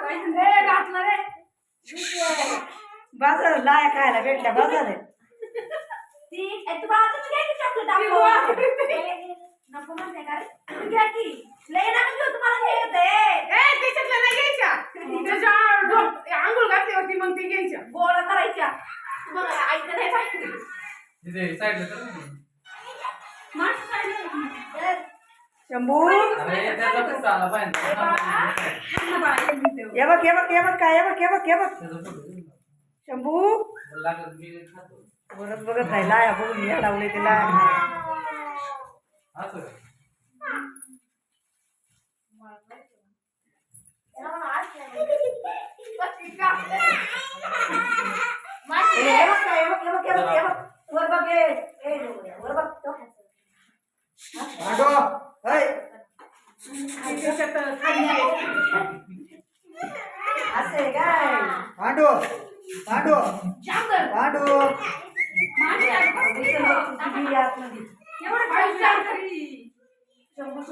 घातलं रे बाजार लाया खायला भेटल्या बाजार आहे नको म्हणते का घ्या की लय ना तुम्हाला त्याच्यातल्या नाही घ्यायच्या आंघोळ घातल्यावरती मग ते घ्यायच्या गोळा करायच्या मग ऐकलं नाही पाहिजे शंभू हे बघ काय शंभू बरं बघत नाही लाया बघून या लावले ते लाया वर बघ असे काय पांडू पांडू पांडू एवढं